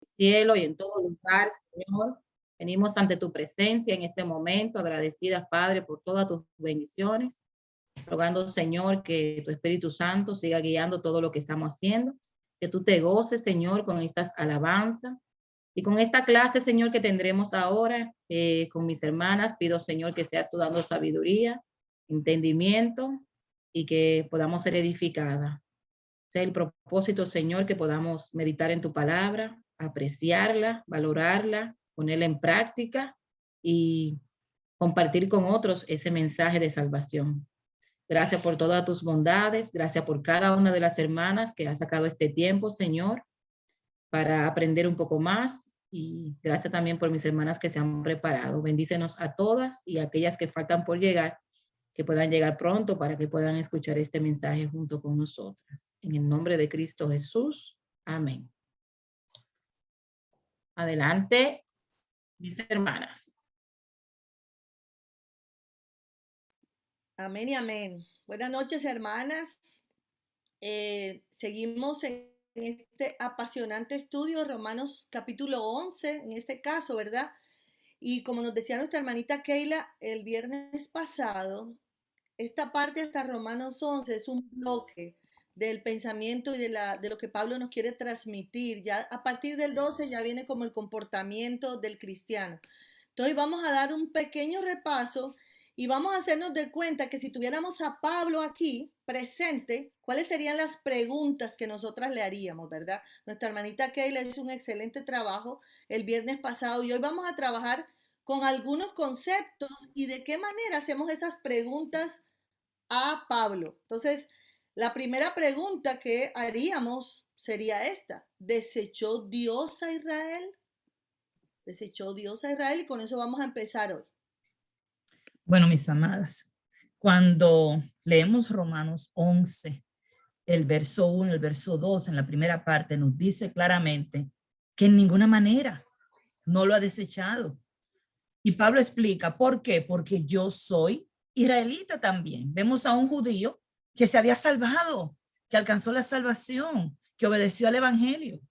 cielo y en todo lugar, Señor. Venimos ante tu presencia en este momento, agradecidas, Padre, por todas tus bendiciones, rogando, Señor, que tu Espíritu Santo siga guiando todo lo que estamos haciendo, que tú te goces, Señor, con estas alabanzas y con esta clase, Señor, que tendremos ahora con mis hermanas. Pido, Señor, que seas tú dando sabiduría, entendimiento y que podamos ser edificadas. Sea el propósito, Señor, que podamos meditar en tu palabra, apreciarla, valorarla, ponerla en práctica y compartir con otros ese mensaje de salvación. Gracias por todas tus bondades, gracias por cada una de las hermanas que ha sacado este tiempo, Señor, para aprender un poco más, y gracias también por mis hermanas que se han preparado. Bendícenos a todas y a aquellas que faltan por llegar, que puedan llegar pronto para que puedan escuchar este mensaje junto con nosotras. En el nombre de Cristo Jesús. Amén. Adelante, mis hermanas. Amén y amén. Buenas noches, hermanas. Seguimos en este apasionante estudio, Romanos capítulo 11, en este caso, ¿verdad? Y como nos decía nuestra hermanita Keila el viernes pasado, esta parte hasta Romanos 11 es un bloque del pensamiento y de lo que Pablo nos quiere transmitir. Ya a partir del 12 ya viene como el comportamiento del cristiano. Entonces vamos a dar un pequeño repaso y vamos a hacernos de cuenta que si tuviéramos a Pablo aquí presente, ¿cuáles serían las preguntas que nosotras le haríamos, verdad? Nuestra hermanita Keila hizo un excelente trabajo el viernes pasado y hoy vamos a trabajar con algunos conceptos y de qué manera hacemos esas preguntas a Pablo. Entonces, la primera pregunta que haríamos sería esta: ¿desechó Dios a Israel? ¿Desechó Dios a Israel? Y con eso vamos a empezar hoy. Bueno, mis amadas, cuando leemos Romanos 11, el verso 1, el verso 2, en la primera parte, nos dice claramente que en ninguna manera no lo ha desechado. Y Pablo explica, ¿por qué? Porque yo soy israelita también. Vemos a un judío que se había salvado, que alcanzó la salvación, que obedeció al evangelio.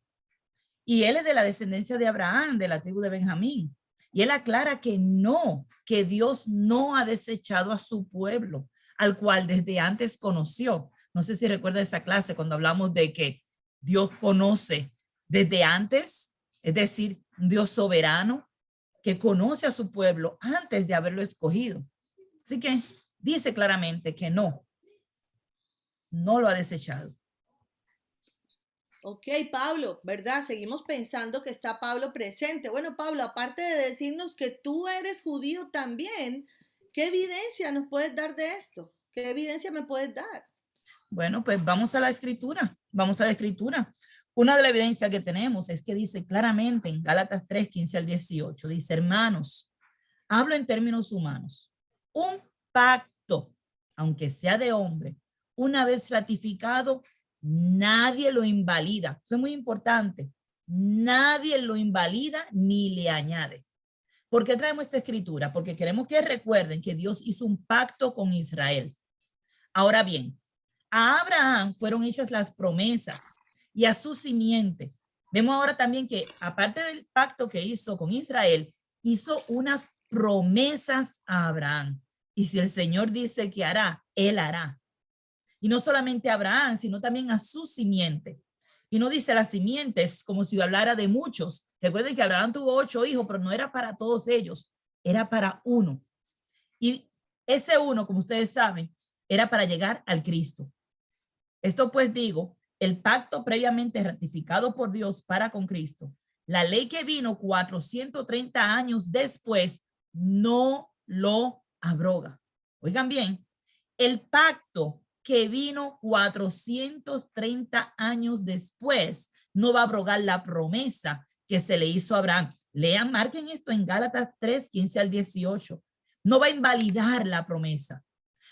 Y él es de la descendencia de Abraham, de la tribu de Benjamín. Y él aclara que no, que Dios no ha desechado a su pueblo, al cual desde antes conoció. No sé si recuerda esa clase cuando hablamos de que Dios conoce desde antes, es decir, un Dios soberano que conoce a su pueblo antes de haberlo escogido. Así que dice claramente que no lo ha desechado. Ok, Pablo, ¿verdad? Seguimos pensando que está Pablo presente. Bueno, Pablo, aparte de decirnos que tú eres judío también, ¿qué evidencia nos puedes dar de esto? ¿Qué evidencia me puedes dar? Bueno, pues vamos a la escritura, vamos a la escritura. Una de las evidencias que tenemos es que dice claramente en Gálatas 3, 15 al 18, dice, hermanos, hablo en términos humanos, un pacto, aunque sea de hombre, una vez ratificado, nadie lo invalida. Eso es muy importante. Nadie lo invalida ni le añade. ¿Por qué traemos esta escritura? Porque queremos que recuerden que Dios hizo un pacto con Israel. Ahora bien, a Abraham fueron hechas las promesas y a su simiente. Vemos ahora también que aparte del pacto que hizo con Israel, hizo unas promesas a Abraham. Y si el Señor dice que hará, él hará. Y no solamente a Abraham, sino también a su simiente. Y no dice las simientes como si hablara de muchos. Recuerden que Abraham tuvo 8 hijos, pero no era para todos ellos, era para uno. Y ese uno, como ustedes saben, era para llegar al Cristo. Esto pues digo, el pacto previamente ratificado por Dios para con Cristo, la ley que vino 430 años después, no lo abroga. Oigan bien, el pacto que vino 430 años después no va a abrogar la promesa que se le hizo a Abraham. Lean, marquen esto en Gálatas 3, 15 al 18. No va a invalidar la promesa,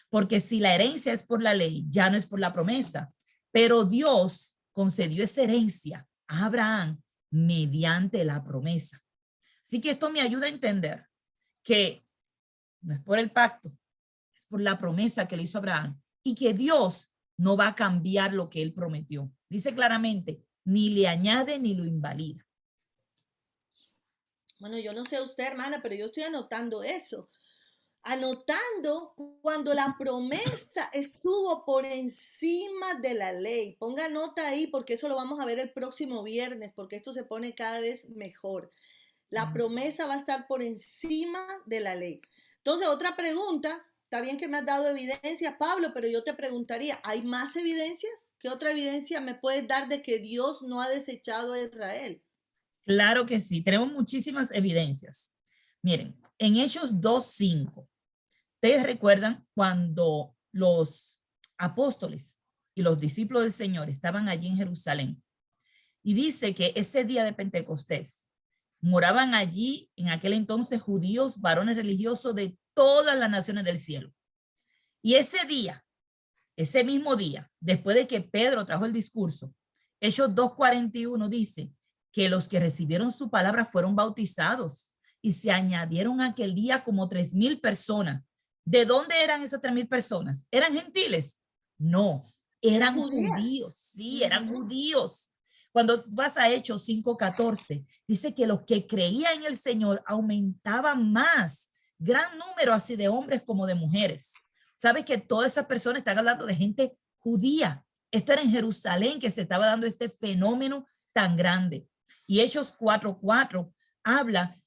porque si la herencia es por la ley, ya no es por la promesa, pero Dios concedió esa herencia a Abraham mediante la promesa. Así que esto me ayuda a entender que no es por el pacto, es por la promesa que le hizo Abraham y que Dios no va a cambiar lo que él prometió. Dice claramente, ni le añade ni lo invalida. Bueno, yo no sé usted, hermana, pero yo estoy anotando eso. Anotando cuando la promesa estuvo por encima de la ley. Ponga nota ahí porque eso lo vamos a ver el próximo viernes, porque esto se pone cada vez mejor. La promesa va a estar por encima de la ley. Entonces, otra pregunta, está bien que me has dado evidencia, Pablo, pero yo te preguntaría, ¿hay más evidencias? ¿Qué otra evidencia me puedes dar de que Dios no ha desechado a Israel? Claro que sí, tenemos muchísimas evidencias. Miren, en Hechos 2:5, ustedes recuerdan cuando los apóstoles y los discípulos del Señor estaban allí en Jerusalén. Y dice que ese día de Pentecostés moraban allí en aquel entonces judíos, varones religiosos de todas las naciones del cielo. Y ese día, ese mismo día, después de que Pedro trajo el discurso, Hechos 2:41 dice que los que recibieron su palabra fueron bautizados y se añadieron aquel día como 3,000 personas. ¿De dónde eran esas 3,000 personas? ¿Eran gentiles? No, eran judíos. Sí, eran judíos. Cuando vas a Hechos 5:14, dice que los que creían en el Señor aumentaban más, gran número así de hombres como de mujeres. ¿Sabes que todas esas personas están hablando de gente judía? Esto era en Jerusalén que se estaba dando este fenómeno tan grande. Y Hechos 4:4 habla,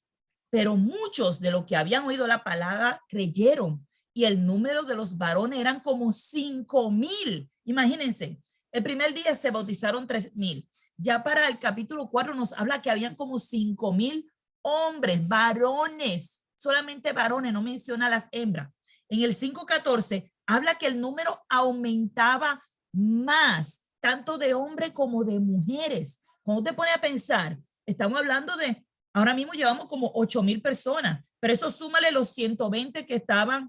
pero muchos de los que habían oído la palabra creyeron y el número de los varones eran como 5,000. Imagínense, el primer día se bautizaron 3,000. Ya para el capítulo 4 nos habla que habían como 5,000 hombres, varones, solamente varones, no menciona las hembras. En el 5:14 habla que el número aumentaba más, tanto de hombres como de mujeres. Cuando te pone a pensar, estamos hablando de, ahora mismo llevamos como 8,000 personas, pero eso súmale los 120 que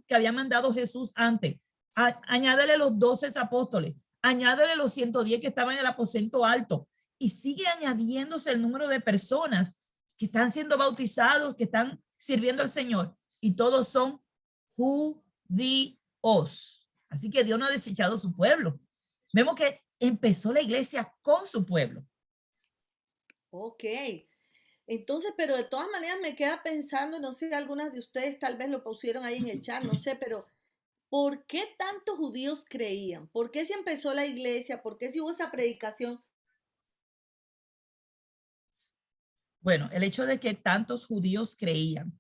había mandado Jesús antes. Añádale los 12 apóstoles, añádale los 110 que estaban en el aposento alto y sigue añadiéndose el número de personas que están siendo bautizados, que están sirviendo al Señor y todos son judíos. Así que Dios no ha desechado su pueblo. Vemos que empezó la iglesia con su pueblo. Ok. Entonces, pero de todas maneras me queda pensando, no sé, algunas de ustedes tal vez lo pusieron ahí en el chat, no sé, pero ¿por qué tantos judíos creían? ¿Por qué se empezó la iglesia? ¿Por qué si hubo esa predicación? Bueno, el hecho de que tantos judíos creían,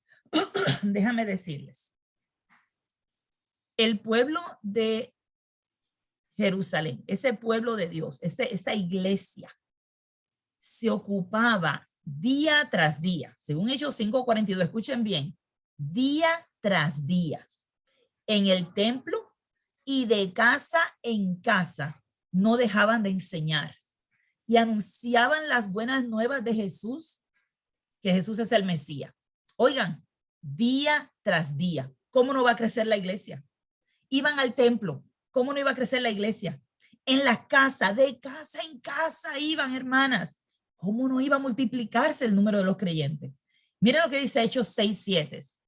déjame decirles, el pueblo de Jerusalén, ese pueblo de Dios, esa iglesia, se ocupaba día tras día, según Hechos 5:42, escuchen bien, día tras día, en el templo y de casa en casa, no dejaban de enseñar y anunciaban las buenas nuevas de Jesús, que Jesús es el Mesías. Oigan, día tras día, ¿cómo no va a crecer la iglesia? Iban al templo, ¿cómo no iba a crecer la iglesia? En la casa, de casa en casa iban, hermanas. ¿Cómo no iba a multiplicarse el número de los creyentes? Miren lo que dice Hechos 6:7.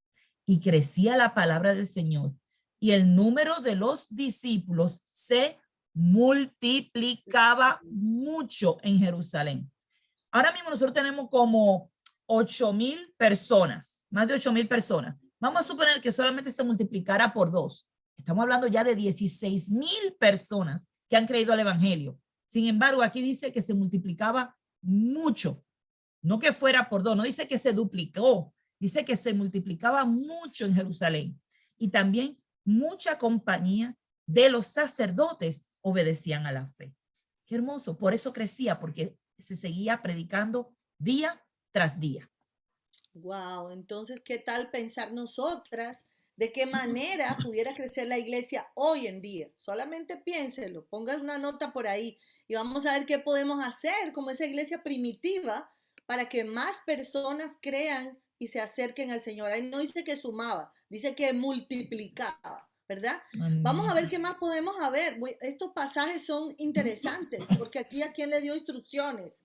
Y crecía la palabra del Señor y el número de los discípulos se multiplicaba mucho en Jerusalén. Ahora mismo nosotros tenemos como 8,000 personas, más de 8,000 personas. Vamos a suponer que solamente se multiplicara por 2. Estamos hablando ya de 16,000 personas que han creído al evangelio. Sin embargo, aquí dice que se multiplicaba mucho. No que fuera por 2, no dice que se duplicó, dice que se multiplicaba mucho en Jerusalén. Y también mucha compañía de los sacerdotes obedecían a la fe. Qué hermoso, por eso crecía, porque se seguía predicando día tras día. Wow, entonces, ¿qué tal pensar nosotras de qué manera pudiera crecer la iglesia hoy en día? Solamente piénselo, ponga una nota por ahí y vamos a ver qué podemos hacer como esa iglesia primitiva para que más personas crean y se acerquen al Señor. Ahí no dice que sumaba, dice que multiplicaba, ¿verdad? Vamos a ver qué más podemos haber. Estos pasajes son interesantes porque aquí a quién le dio instrucciones.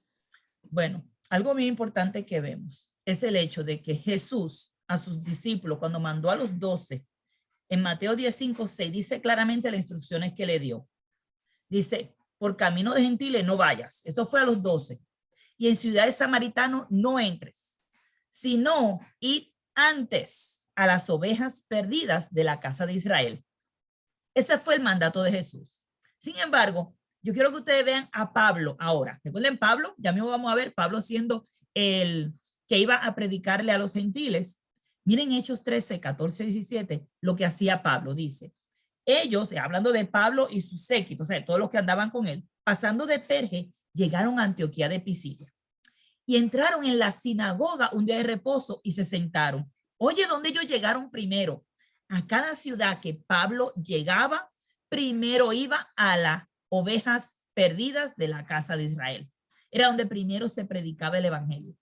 Bueno, algo muy importante que vemos es el hecho de que Jesús a sus discípulos, cuando mandó a los 12, en Mateo 10:5-6, dice claramente las instrucciones que le dio. Dice, por camino de gentiles no vayas. Esto fue a los 12. Y en ciudades samaritanos no entres, sino id antes a las ovejas perdidas de la casa de Israel. Ese fue el mandato de Jesús. Sin embargo, yo quiero que ustedes vean a Pablo ahora. ¿Recuerden Pablo? Ya mismo vamos a ver Pablo siendo el que iba a predicarle a los gentiles. Miren Hechos 13, 14, 17, lo que hacía Pablo. Dice, ellos, hablando de Pablo y su séquito, o sea, todos los que andaban con él, pasando de Perge, llegaron a Antioquía de Pisidia y entraron en la sinagoga un día de reposo y se sentaron. Oye, ¿dónde ellos llegaron primero? A cada ciudad que Pablo llegaba, primero iba a las ovejas perdidas de la casa de Israel. Era donde primero se predicaba el evangelio.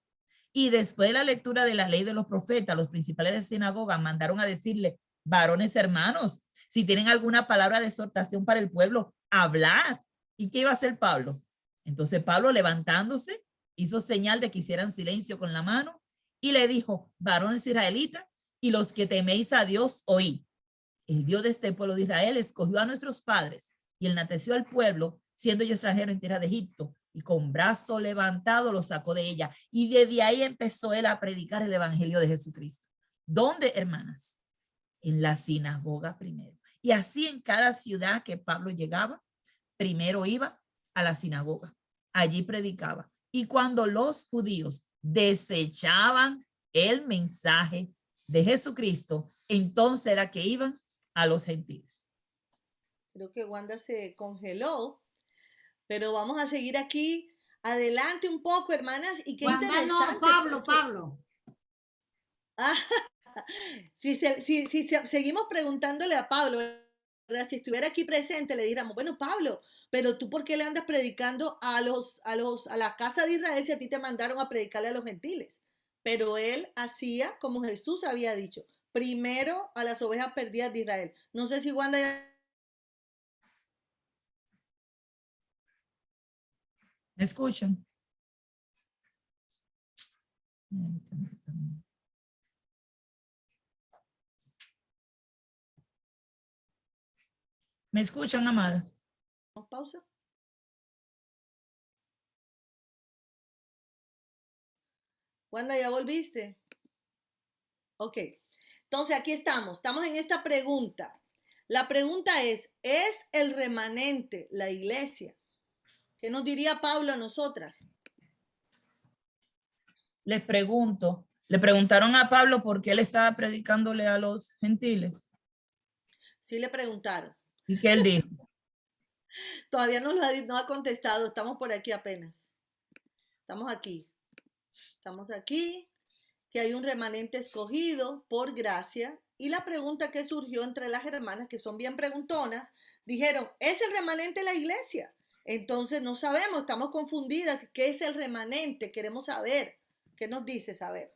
Y después de la lectura de la ley de los profetas, los principales de sinagoga mandaron a decirle, varones hermanos, si tienen alguna palabra de exhortación para el pueblo, hablad. ¿Y qué iba a hacer Pablo? Entonces Pablo, levantándose, hizo señal de que hicieran silencio con la mano y le dijo, varones israelitas y los que teméis a Dios, oíd. El Dios de este pueblo de Israel escogió a nuestros padres y enalteció al pueblo, siendo yo extranjero en tierra de Egipto, y con brazo levantado lo sacó de ella. Y desde ahí empezó él a predicar el evangelio de Jesucristo. ¿Dónde, hermanas? En la sinagoga primero. Y así en cada ciudad que Pablo llegaba, primero iba a la sinagoga. Allí predicaba. Y cuando los judíos desechaban el mensaje de Jesucristo, entonces era que iban a los gentiles. Creo que Wanda se congeló, pero vamos a seguir aquí adelante un poco, hermanas, y qué Wanda, interesante. no, Pablo, porque... Pablo. Ah, si seguimos preguntándole a Pablo, ¿verdad? Si estuviera aquí presente, le diríamos, bueno, Pablo, pero tú, ¿por qué le andas predicando a la casa de Israel si a ti te mandaron a predicarle a los gentiles? Pero él hacía como Jesús había dicho, primero a las ovejas perdidas de Israel. No sé si Wanda... ¿Me escuchan? ¿Me escuchan, amadas? Pausa. Wanda, ¿ya volviste? Ok. Entonces, aquí estamos. Estamos en esta pregunta. La pregunta ¿es el remanente la iglesia? ¿Qué nos diría Pablo a nosotras? Les pregunto, le preguntaron a Pablo por qué él estaba predicándole a los gentiles. Sí le preguntaron. ¿Y qué él dijo? Todavía no ha contestado. Estamos por aquí apenas. Estamos aquí. Estamos aquí. Que hay un remanente escogido por gracia. Y la pregunta que surgió entre las hermanas, que son bien preguntonas, dijeron, ¿es el remanente la iglesia? Entonces no sabemos, estamos confundidas. ¿Qué es el remanente? Queremos saber. ¿Qué nos dice saber?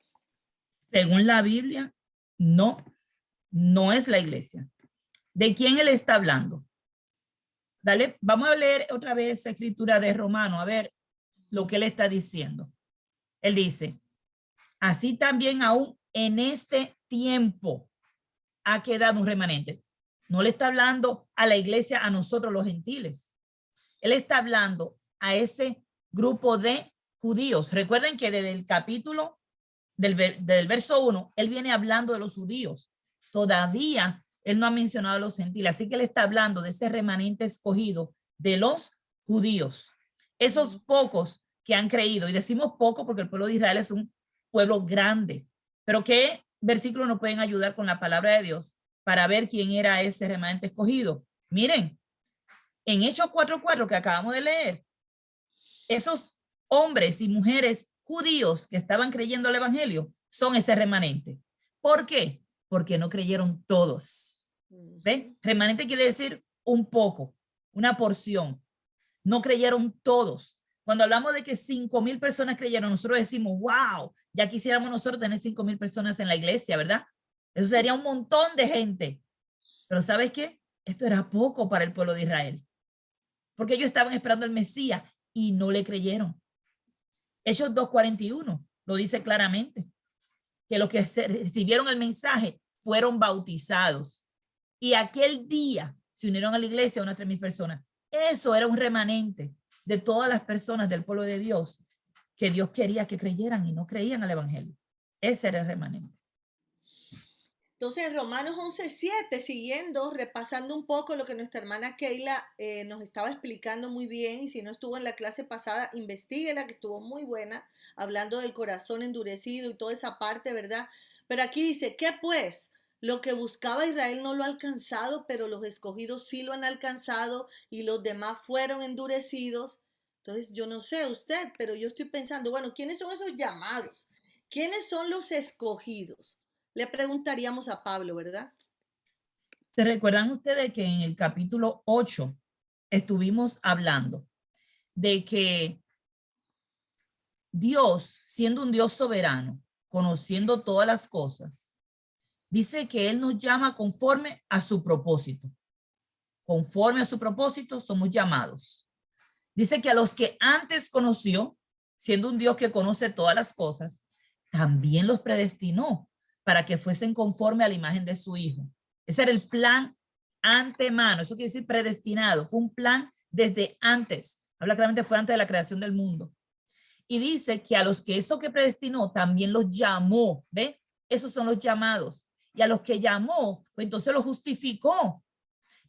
Según la Biblia, no es la iglesia. ¿De quién él está hablando? Dale, vamos a leer otra vez esa escritura de Romano, a ver lo que él está diciendo. Él dice, así también aún en este tiempo ha quedado un remanente. No le está hablando a la iglesia, a nosotros los gentiles. Él está hablando a ese grupo de judíos. Recuerden que desde el capítulo del verso 1, él viene hablando de los judíos. Todavía él no ha mencionado a los gentiles. Así que él está hablando de ese remanente escogido de los judíos. Esos pocos que han creído, y decimos poco porque el pueblo de Israel es un pueblo grande, pero ¿qué versículos nos pueden ayudar con la palabra de Dios para ver quién era ese remanente escogido? Miren, en Hechos 4:4 que acabamos de leer, esos hombres y mujeres judíos que estaban creyendo el evangelio son ese remanente. ¿Por qué? Porque no creyeron todos. ¿Ven? Remanente quiere decir un poco, una porción. No creyeron todos. Cuando hablamos de que 5,000 personas creyeron, nosotros decimos, wow, ya quisiéramos nosotros tener 5,000 personas en la iglesia, ¿verdad? Eso sería un montón de gente. Pero ¿sabes qué? Esto era poco para el pueblo de Israel. Porque ellos estaban esperando el Mesías y no le creyeron. Hechos 2:41 lo dice claramente, que los que recibieron el mensaje fueron bautizados. Y aquel día se unieron a la iglesia unas 3,000 personas. Eso era un remanente de todas las personas del pueblo de Dios que Dios quería que creyeran y no creían al evangelio. Ese era el remanente. Entonces, Romanos 11:7, siguiendo, repasando un poco lo que nuestra hermana Keila nos estaba explicando muy bien, y si no estuvo en la clase pasada, investíguela, que estuvo muy buena, hablando del corazón endurecido y toda esa parte, ¿verdad? Pero aquí dice, ¿qué pues? Lo que buscaba Israel no lo ha alcanzado, pero los escogidos sí lo han alcanzado y los demás fueron endurecidos. Entonces, yo no sé usted, pero yo estoy pensando, bueno, ¿quiénes son esos llamados? ¿Quiénes son los escogidos? Le preguntaríamos a Pablo, ¿verdad? ¿Se recuerdan ustedes que en el capítulo 8 estuvimos hablando de que Dios, siendo un Dios soberano, conociendo todas las cosas, dice que Él nos llama conforme a su propósito? Conforme a su propósito somos llamados. Dice que a los que antes conoció, siendo un Dios que conoce todas las cosas, también los predestinó para que fuesen conforme a la imagen de su Hijo. Ese era el plan antemano. Eso quiere decir predestinado. Fue un plan desde antes. Habla claramente, fue antes de la creación del mundo. Y dice que a los que eso que predestinó también los llamó. ¿Ve? Esos son los llamados. Y a los que llamó, pues entonces los justificó.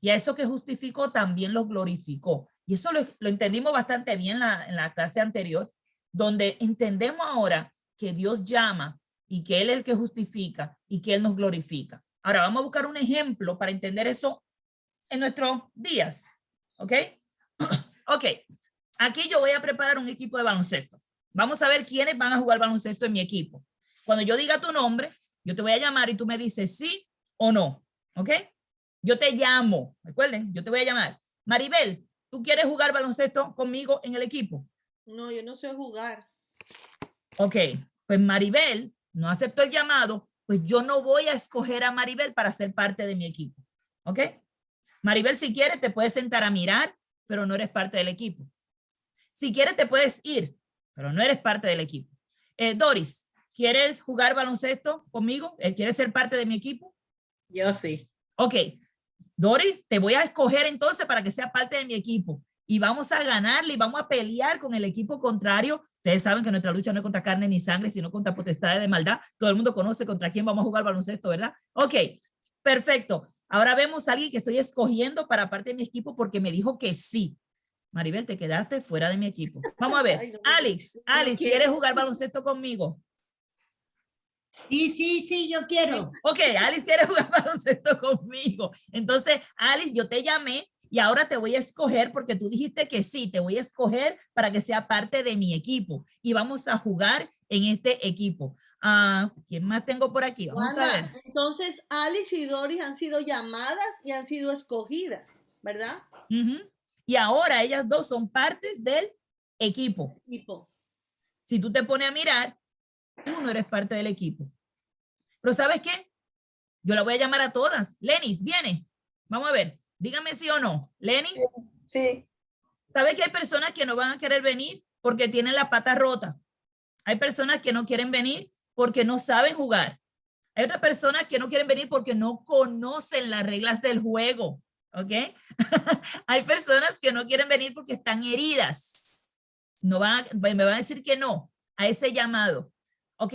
Y a eso que justificó también los glorificó. Y eso lo entendimos bastante bien en la clase anterior, donde entendemos ahora que Dios llama y que Él es el que justifica y que Él nos glorifica. Ahora vamos a buscar un ejemplo para entender eso en nuestros días. ¿Ok? Ok. Aquí yo voy a preparar un equipo de baloncesto. Vamos a ver quiénes van a jugar baloncesto en mi equipo. Cuando yo diga tu nombre, yo te voy a llamar y tú me dices sí o no. ¿Ok? Yo te llamo, recuerden, yo te voy a llamar. Maribel, ¿tú quieres jugar baloncesto conmigo en el equipo? No, yo no sé jugar. Ok, pues Maribel no aceptó el llamado, pues yo no voy a escoger a Maribel para ser parte de mi equipo. ¿Ok? Maribel, si quieres, te puedes sentar a mirar, pero no eres parte del equipo. Si quieres, te puedes ir, pero no eres parte del equipo. Doris, ¿quieres jugar baloncesto conmigo? ¿Quieres ser parte de mi equipo? Yo sí. Ok, Doris, te voy a escoger entonces para que sea parte de mi equipo y vamos a ganarle y vamos a pelear con el equipo contrario. Ustedes saben que nuestra lucha no es contra carne ni sangre, sino contra potestades de maldad. Todo el mundo conoce contra quién vamos a jugar baloncesto, ¿verdad? Ok, perfecto. Ahora vemos a alguien que estoy escogiendo para parte de mi equipo porque me dijo que sí. Maribel, te quedaste fuera de mi equipo. Vamos a ver. Ay, no, Alex, no Alex, quiero. ¿quieres jugar baloncesto conmigo? Sí, yo quiero. Ok, Alice quiere jugar baloncesto conmigo. Entonces, Alice, yo te llamé y ahora te voy a escoger porque tú dijiste que sí, te voy a escoger para que sea parte de mi equipo y vamos a jugar en este equipo. ¿Quién más tengo por aquí? Vamos a ver. Entonces, Alex y Doris han sido llamadas y han sido escogidas, ¿verdad? Y ahora ellas dos son partes del equipo. Si tú te pones a mirar, tú no eres parte del equipo. Pero ¿sabes qué? Yo la voy a llamar a todas. Lenis, viene. Vamos a ver. Dígame sí o no. Lenis. Sí. ¿Sabe que hay personas que no van a querer venir porque tienen la pata rota? Hay personas que no quieren venir porque no saben jugar. Hay otras personas que no quieren venir porque no conocen las reglas del juego. ¿Ok? Hay personas que no quieren venir porque están heridas. Me van a decir que no a ese llamado. Ok.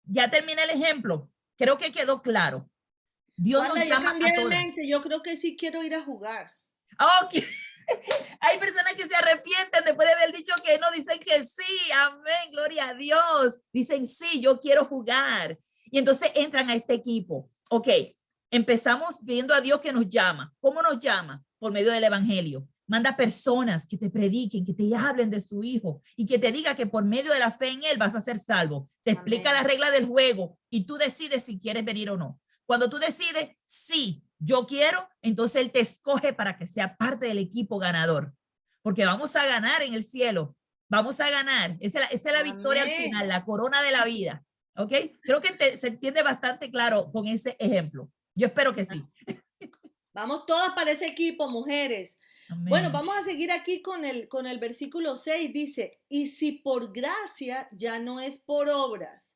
Ya terminé el ejemplo. Creo que quedó claro. Dios Wanda, nos llama a todas. yo creo que sí quiero ir a jugar. Ok. Hay personas que se arrepienten después de haber dicho que no, dicen que sí, amén, gloria a Dios. Dicen sí, yo quiero jugar. Y entonces entran a este equipo. Ok, empezamos viendo a Dios que nos llama. ¿Cómo nos llama? Por medio del evangelio. Manda personas que te prediquen, que te hablen de su hijo y que te diga que por medio de la fe en él vas a ser salvo. Te explica la regla del juego y tú decides si quieres venir o no. Cuando tú decides, sí, yo quiero, entonces él te escoge para que sea parte del equipo ganador. Porque vamos a ganar en el cielo. Vamos a ganar. Esa es la victoria al final, la corona de la vida. ¿Ok? Creo que se entiende bastante claro con ese ejemplo. Yo espero que sí. Vamos todas para ese equipo, mujeres. Amén. Bueno, vamos a seguir aquí con el versículo 6. Dice, y si por gracia ya no es por obras.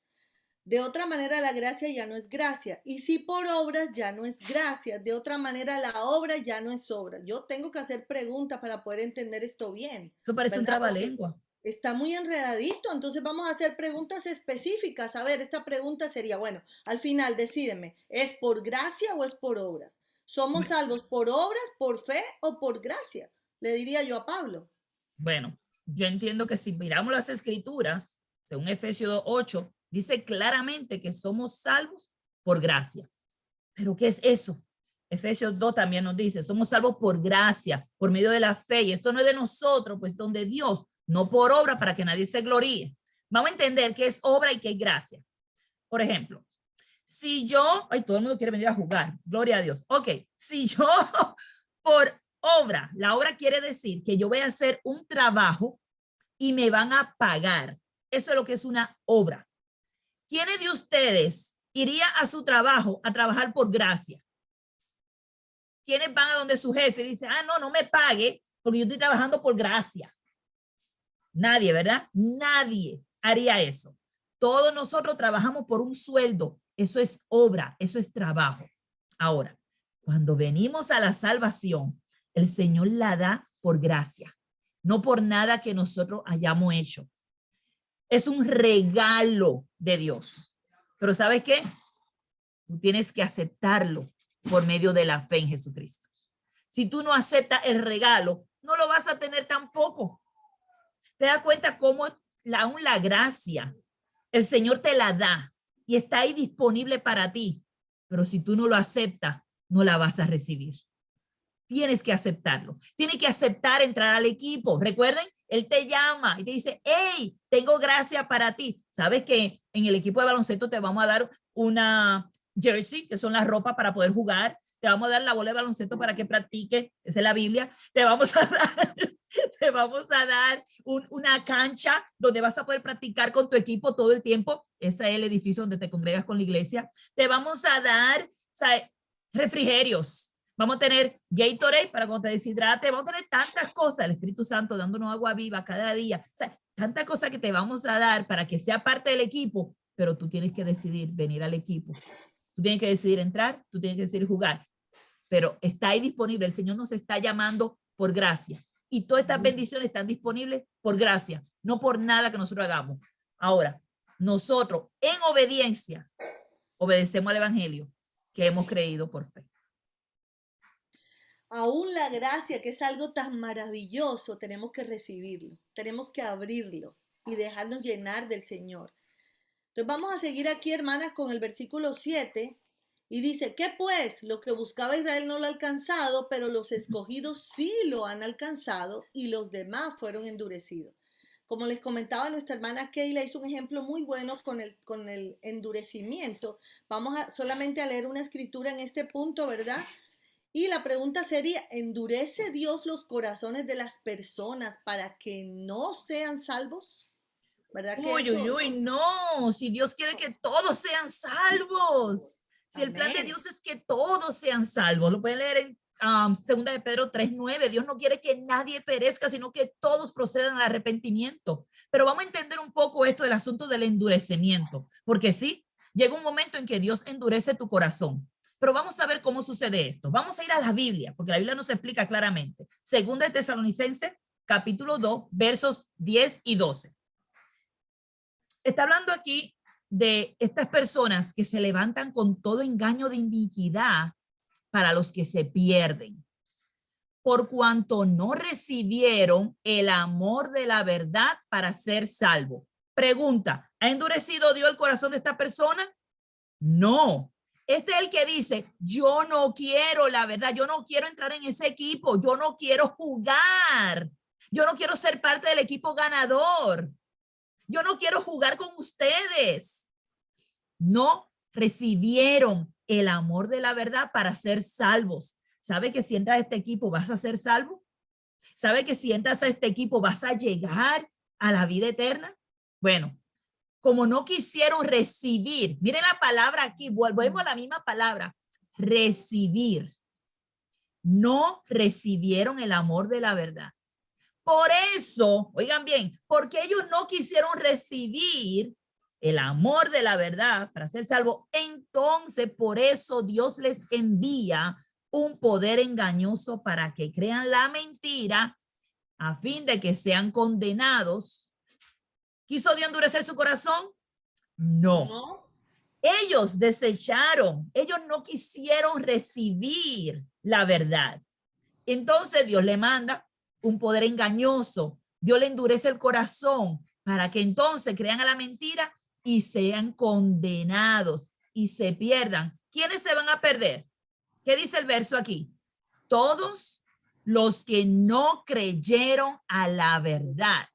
De otra manera la gracia ya no es gracia. Y si por obras ya no es gracia. De otra manera la obra ya no es obra. Yo tengo que hacer preguntas para poder entender esto bien. Eso parece un trabalengua. Está muy enredadito, entonces vamos a hacer preguntas específicas. A ver, esta pregunta sería, bueno, al final decídeme, ¿es por gracia o es por obras? ¿Somos salvos por obras, por fe o por gracia? Le diría yo a Pablo. Bueno, yo entiendo que si miramos las escrituras, según Efesios 8, dice claramente que somos salvos por gracia. ¿Pero qué es eso? Efesios 2 también nos dice, somos salvos por gracia, por medio de la fe, y esto no es de nosotros, pues donde Dios, no por obra para que nadie se gloríe. Vamos a entender qué es obra y qué es gracia. Por ejemplo, si yo, ay, todo el mundo quiere venir a jugar, gloria a Dios. Ok, si yo por obra, la obra quiere decir que yo voy a hacer un trabajo y me van a pagar. Eso es lo que es una obra. ¿Quiénes de ustedes iría a su trabajo a trabajar por gracia? ¿Quiénes van a donde su jefe y dice, no me pague porque yo estoy trabajando por gracia? Nadie, ¿verdad? Nadie haría eso. Todos nosotros trabajamos por un sueldo. Eso es obra, eso es trabajo. Ahora, cuando venimos a la salvación, el Señor la da por gracia, no por nada que nosotros hayamos hecho. Es un regalo de Dios. Pero ¿sabes qué? Tú tienes que aceptarlo por medio de la fe en Jesucristo. Si tú no aceptas el regalo, no lo vas a tener tampoco. ¿Te das cuenta cómo aún la gracia, el Señor te la da y está ahí disponible para ti? Pero si tú no lo aceptas, no la vas a recibir. Tienes que aceptarlo. Tienes que aceptar entrar al equipo. Recuerden, Él te llama y te dice, hey, tengo gracia para ti. ¿Sabes que en el equipo de baloncesto te vamos a dar una jersey, que son las ropas para poder jugar? Te vamos a dar la bola de baloncesto para que practique. Esa es la Biblia. Te vamos a dar una cancha donde vas a poder practicar con tu equipo todo el tiempo. Ese es el edificio donde te congregas con la iglesia. Te vamos a dar, refrigerios. Vamos a tener Gatorade para cuando te deshidrate. Vamos a tener tantas cosas. El Espíritu Santo dándonos agua viva cada día. Tantas cosas que te vamos a dar para que sea parte del equipo. Pero tú tienes que decidir venir al equipo. Tú tienes que decidir entrar. Tú tienes que decidir jugar. Pero está ahí disponible. El Señor nos está llamando por gracia. Y todas estas bendiciones están disponibles por gracia. No por nada que nosotros hagamos. Ahora, nosotros en obediencia obedecemos al evangelio que hemos creído por fe. Aún la gracia, que es algo tan maravilloso, tenemos que recibirlo, tenemos que abrirlo y dejarnos llenar del Señor. Entonces vamos a seguir aquí, hermanas, con el versículo 7 y dice, ¿qué pues? Lo que buscaba Israel no lo ha alcanzado, pero los escogidos sí lo han alcanzado y los demás fueron endurecidos. Como les comentaba, nuestra hermana Keila hizo un ejemplo muy bueno con el endurecimiento. Vamos solamente a leer una escritura en este punto, ¿verdad? Y la pregunta sería, ¿endurece Dios los corazones de las personas para que no sean salvos? ¿Verdad que Uy, no, si Dios quiere que todos sean salvos. Si el plan de Amén. Dios es que todos sean salvos, lo pueden leer en 2 de Pedro 3:9. Dios no quiere que nadie perezca, sino que todos procedan al arrepentimiento. Pero vamos a entender un poco esto del asunto del endurecimiento, porque sí, llega un momento en que Dios endurece tu corazón. Pero vamos a ver cómo sucede esto. Vamos a ir a la Biblia, porque la Biblia nos explica claramente. 2 de Tesalonicenses, capítulo 2, versos 10 y 12. Está hablando aquí de estas personas que se levantan con todo engaño de iniquidad para los que se pierden, por cuanto no recibieron el amor de la verdad para ser salvo. Pregunta, ¿ha endurecido Dios el corazón de esta persona? No. Este es el que dice, yo no quiero la verdad, yo no quiero entrar en ese equipo, yo no quiero jugar, yo no quiero ser parte del equipo ganador, yo no quiero jugar con ustedes. No recibieron el amor de la verdad para ser salvos. ¿Sabe que si entras a este equipo vas a ser salvo? ¿Sabe que si entras a este equipo vas a llegar a la vida eterna? Bueno, como no quisieron recibir, miren la palabra aquí, volvemos a la misma palabra, recibir. No recibieron el amor de la verdad. Por eso, oigan bien, porque ellos no quisieron recibir el amor de la verdad para ser salvos, entonces por eso Dios les envía un poder engañoso para que crean la mentira a fin de que sean condenados ¿Quiso Dios endurecer su corazón? No. No. Ellos desecharon, ellos no quisieron recibir la verdad. Entonces Dios le manda un poder engañoso. Dios le endurece el corazón para que entonces crean a la mentira y sean condenados y se pierdan. ¿Quiénes se van a perder? ¿Qué dice el verso aquí? Todos los que no creyeron a la verdad,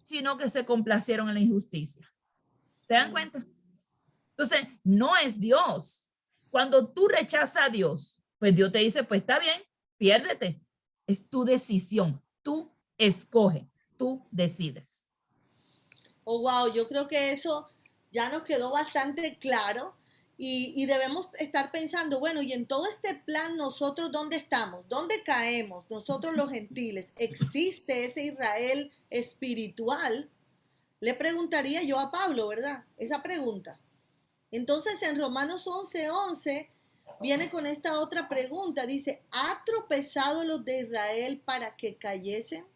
sino que se complacieron en la injusticia. ¿Se dan cuenta? Entonces, no es Dios. Cuando tú rechazas a Dios, pues Dios te dice, pues está bien, piérdete. Es tu decisión. Tú escoge, tú decides. Oh, wow, yo creo que eso ya nos quedó bastante claro y debemos estar pensando, bueno, y en todo este plan, nosotros, ¿dónde estamos? ¿Dónde caemos? Nosotros los gentiles, ¿existe ese Israel espiritual? Le preguntaría yo a Pablo, ¿verdad? Esa pregunta. Entonces, en Romanos 11:11 viene con esta otra pregunta. Dice, ¿ha tropezado los de Israel para que cayesen?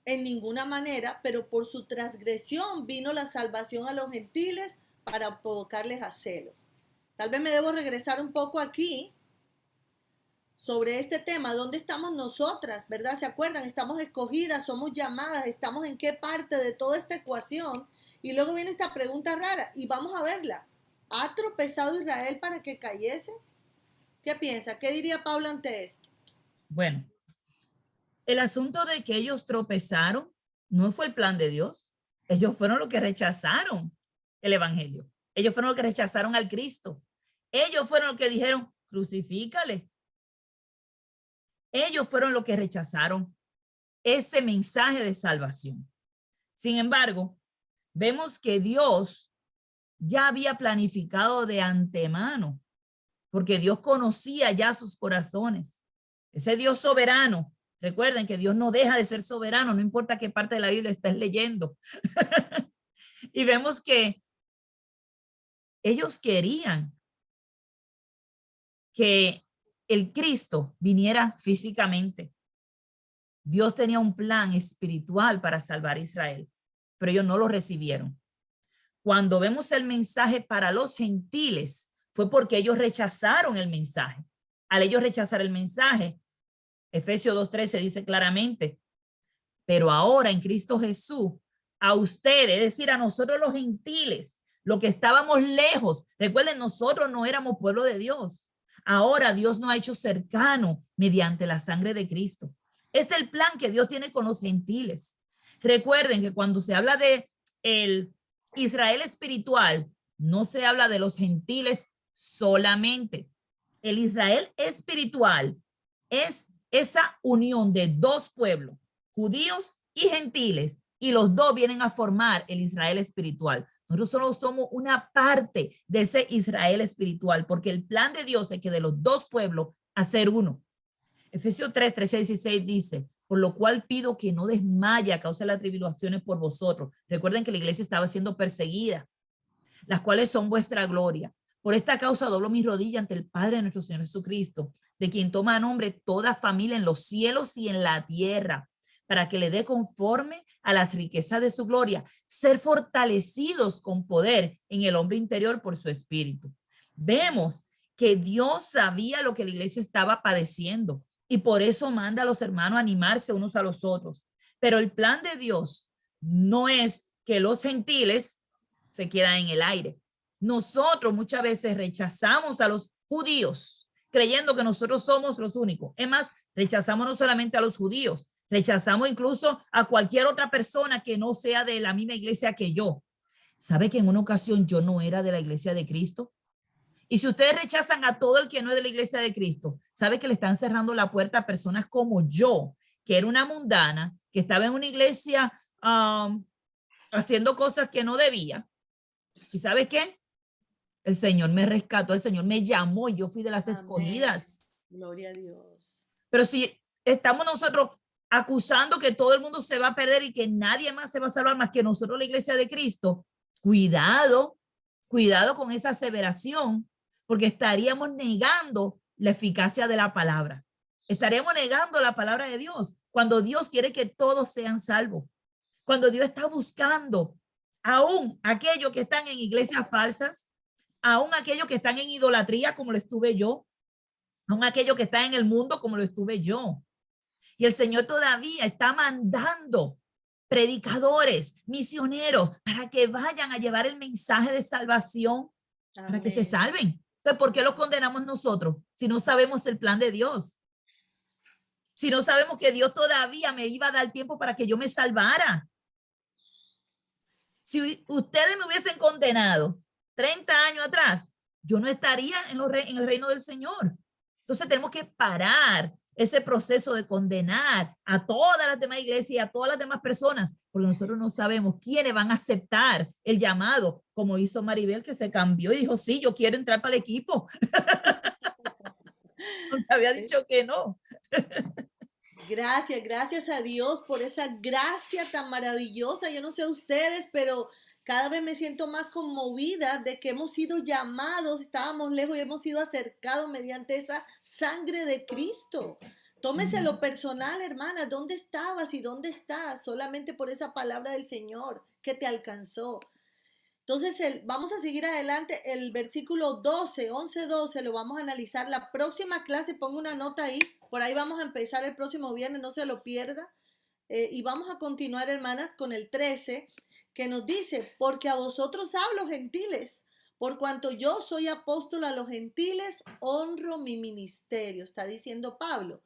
En ninguna manera, pero por su transgresión vino la salvación a los gentiles para provocarles a celos. Tal vez me debo regresar un poco aquí sobre este tema. ¿Dónde estamos nosotras? ¿Verdad? ¿Se acuerdan? Estamos escogidas, somos llamadas, estamos en qué parte de toda esta ecuación. Y luego viene esta pregunta rara y vamos a verla. ¿Ha tropezado Israel para que cayese? ¿Qué piensa? ¿Qué diría Pablo ante esto? Bueno, el asunto de que ellos tropezaron no fue el plan de Dios. Ellos fueron los que rechazaron el evangelio. Ellos fueron los que rechazaron al Cristo. Ellos fueron los que dijeron, crucifícale. Ellos fueron los que rechazaron ese mensaje de salvación. Sin embargo, vemos que Dios ya había planificado de antemano, porque Dios conocía ya sus corazones. Ese Dios soberano. Recuerden que Dios no deja de ser soberano, no importa qué parte de la Biblia estés leyendo. Y vemos que ellos querían que el Cristo viniera físicamente. Dios tenía un plan espiritual para salvar a Israel, pero ellos no lo recibieron. Cuando vemos el mensaje para los gentiles, fue porque ellos rechazaron el mensaje. Al ellos rechazar el mensaje, Efesios 2:13 dice claramente, pero ahora en Cristo Jesús, a ustedes, es decir, a nosotros los gentiles, los que estábamos lejos, recuerden, nosotros no éramos pueblo de Dios. Ahora Dios nos ha hecho cercano mediante la sangre de Cristo. Este es el plan que Dios tiene con los gentiles. Recuerden que cuando se habla de el Israel espiritual, no se habla de los gentiles solamente. El Israel espiritual es esa unión de dos pueblos, judíos y gentiles, y los dos vienen a formar el Israel espiritual. Nosotros solo somos una parte de ese Israel espiritual, porque el plan de Dios es que de los dos pueblos hacer uno. Efesios 3:13-16 dice, por lo cual pido que no desmaye a causa de las tribulaciones por vosotros. Recuerden que la iglesia estaba siendo perseguida, las cuales son vuestra gloria. Por esta causa doblo mis rodillas ante el Padre de nuestro Señor Jesucristo, de quien toma nombre toda familia en los cielos y en la tierra, para que le dé conforme a las riquezas de su gloria, ser fortalecidos con poder en el hombre interior por su espíritu. Vemos que Dios sabía lo que la iglesia estaba padeciendo y por eso manda a los hermanos a animarse unos a los otros. Pero el plan de Dios no es que los gentiles se quedan en el aire. Nosotros muchas veces rechazamos a los judíos creyendo que nosotros somos los únicos. Es más, rechazamos no solamente a los judíos, rechazamos incluso a cualquier otra persona que no sea de la misma iglesia que yo. ¿Sabe que en una ocasión yo no era de la iglesia de Cristo? Y si ustedes rechazan a todo el que no es de la iglesia de Cristo, ¿sabe que le están cerrando la puerta a personas como yo, que era una mundana, que estaba en una iglesia haciendo cosas que no debía? ¿Y sabe qué? El Señor me rescató, el Señor me llamó, yo fui de las escogidas. Gloria a Dios. Pero si estamos nosotros acusando que todo el mundo se va a perder y que nadie más se va a salvar más que nosotros, la iglesia de Cristo, cuidado con esa aseveración, porque estaríamos negando la eficacia de la palabra. Estaríamos negando la palabra de Dios cuando Dios quiere que todos sean salvos. Cuando Dios está buscando aún aquellos que están en iglesias falsas, aún aquellos que están en idolatría como lo estuve yo, aún aquellos que están en el mundo como lo estuve yo. Y el Señor todavía está mandando predicadores, misioneros, para que vayan a llevar el mensaje de salvación, para que se salven. Entonces, ¿por qué los condenamos nosotros si no sabemos el plan de Dios? Si no sabemos que Dios todavía me iba a dar tiempo para que yo me salvara. Si ustedes me hubiesen condenado 30 años atrás, yo no estaría en el reino del Señor. Entonces tenemos que parar ese proceso de condenar a todas las demás iglesias y a todas las demás personas, porque nosotros no sabemos quiénes van a aceptar el llamado, como hizo Maribel, que se cambió y dijo, sí, yo quiero entrar para el equipo. Nos había dicho que no. Gracias a Dios por esa gracia tan maravillosa. Yo no sé ustedes, pero cada vez me siento más conmovida de que hemos sido llamados, estábamos lejos y hemos sido acercados mediante esa sangre de Cristo. Tómeselo personal, hermana, ¿dónde estabas y dónde estás? Solamente por esa palabra del Señor que te alcanzó. Entonces, vamos a seguir adelante. El versículo 11, 12, lo vamos a analizar. La próxima clase, pongo una nota ahí. Por ahí vamos a empezar el próximo viernes, no se lo pierda. Y vamos a continuar, hermanas, con el 13, que nos dice, porque a vosotros hablo, gentiles, por cuanto yo soy apóstol a los gentiles, honro mi ministerio, está diciendo Pablo.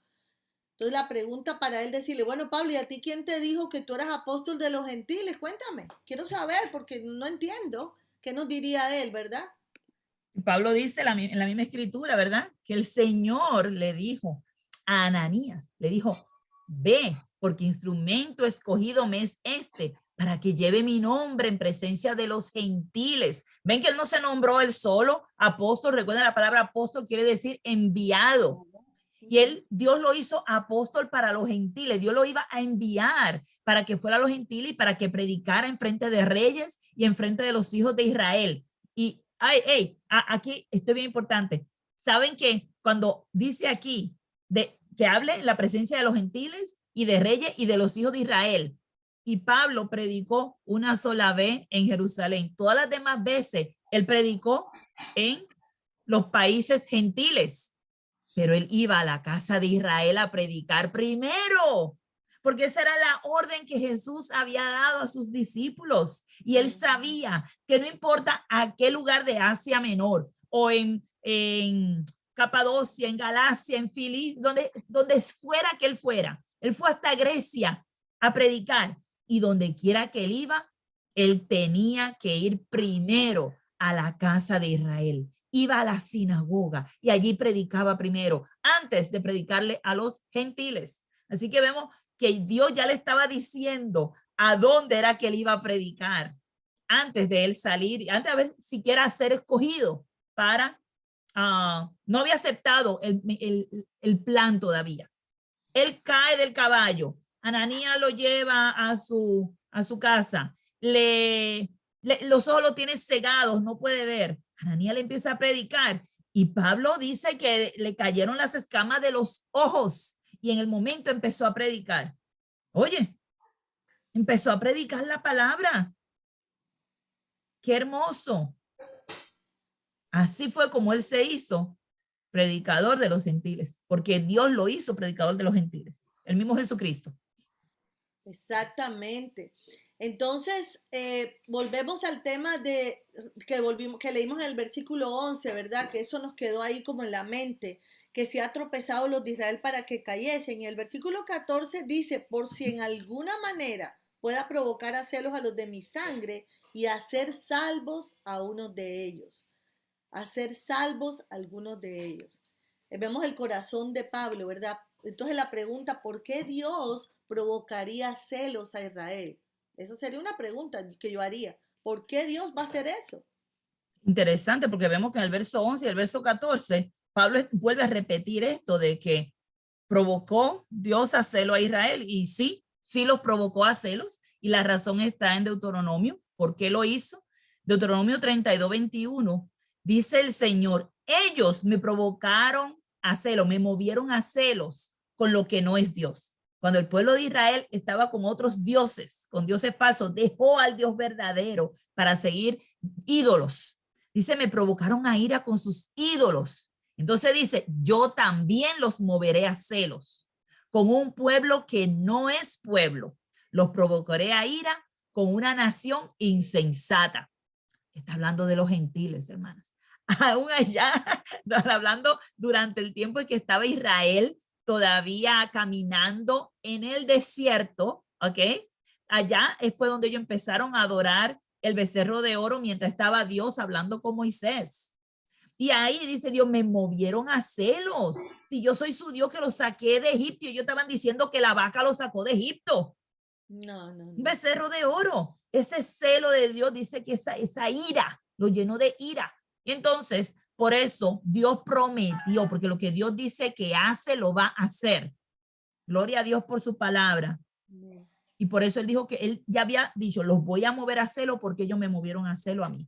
Entonces la pregunta para él decirle, bueno, Pablo, ¿y a ti quién te dijo que tú eras apóstol de los gentiles? Cuéntame, quiero saber porque no entiendo. ¿Qué nos diría él, verdad? Pablo dice en la misma escritura, ¿verdad? Que el Señor le dijo a Ananías, le dijo, ve, porque instrumento escogido me es este, para que lleve mi nombre en presencia de los gentiles. Ven que él no se nombró él solo apóstol. Recuerden, la palabra apóstol quiere decir enviado. Y Dios lo hizo apóstol para los gentiles. Dios lo iba a enviar para que fuera a los gentiles y para que predicara en frente de reyes y en frente de los hijos de Israel. Y aquí esto es bien importante. ¿Saben que cuando dice aquí que hable en la presencia de los gentiles y de reyes y de los hijos de Israel? Y Pablo predicó una sola vez en Jerusalén. Todas las demás veces él predicó en los países gentiles. Pero él iba a la casa de Israel a predicar primero, porque esa era la orden que Jesús había dado a sus discípulos. Y él sabía que no importa a qué lugar de Asia Menor o en Capadocia, en Galacia, en Filipo, donde fuera que él fuera. Él fue hasta Grecia a predicar y donde quiera que él iba, él tenía que ir primero a la casa de Israel. Iba a la sinagoga y allí predicaba primero, antes de predicarle a los gentiles. Así que vemos que Dios ya le estaba diciendo a dónde era que él iba a predicar antes de él salir, antes de haber siquiera ser escogido para, no había aceptado el plan todavía. Él cae del caballo, Ananías lo lleva a su casa, los ojos lo tiene cegados, no puede ver. Ananías le empieza a predicar y Pablo dice que le cayeron las escamas de los ojos y en el momento empezó a predicar. Oye, empezó a predicar la palabra. Qué hermoso. Así fue como él se hizo predicador de los gentiles, porque Dios lo hizo predicador de los gentiles, el mismo Jesucristo. Exactamente. Entonces, volvemos al tema que leímos en el versículo 11, ¿verdad? Que eso nos quedó ahí como en la mente, que se ha tropezado los de Israel para que cayesen. Y el versículo 14 dice, por si en alguna manera pueda provocar a celos a los de mi sangre y hacer salvos a unos de ellos. Hacer salvos a algunos de ellos. Vemos el corazón de Pablo, ¿verdad? Entonces la pregunta, ¿por qué Dios provocaría celos a Israel? Esa sería una pregunta que yo haría. ¿Por qué Dios va a hacer eso? Interesante, porque vemos que en el verso 11 y el verso 14, Pablo vuelve a repetir esto de que provocó Dios a celo a Israel. Y sí los provocó a celos. Y la razón está en Deuteronomio. ¿Por qué lo hizo? Deuteronomio 32, 21. Dice el Señor, ellos me provocaron a celos, me movieron a celos con lo que no es Dios. Cuando el pueblo de Israel estaba con otros dioses, con dioses falsos, dejó al Dios verdadero para seguir ídolos. Dice, me provocaron a ira con sus ídolos. Entonces dice, yo también los moveré a celos. Con un pueblo que no es pueblo, los provocaré a ira con una nación insensata. Está hablando de los gentiles, hermanas. Aún allá, hablando durante el tiempo en que estaba Israel todavía caminando en el desierto, ¿ok? Allá fue donde ellos empezaron a adorar el becerro de oro mientras estaba Dios hablando con Moisés. Y ahí dice Dios, me movieron a celos. Si yo soy su Dios que los saqué de Egipto, y ellos estaban diciendo que la vaca los sacó de Egipto. No. Un becerro de oro. Ese celo de Dios dice que esa ira lo llenó de ira. Y entonces, por eso Dios prometió, porque lo que Dios dice que hace, lo va a hacer. Gloria a Dios por su palabra. Y por eso él dijo que él ya había dicho, los voy a mover a celo porque ellos me movieron a celo a mí.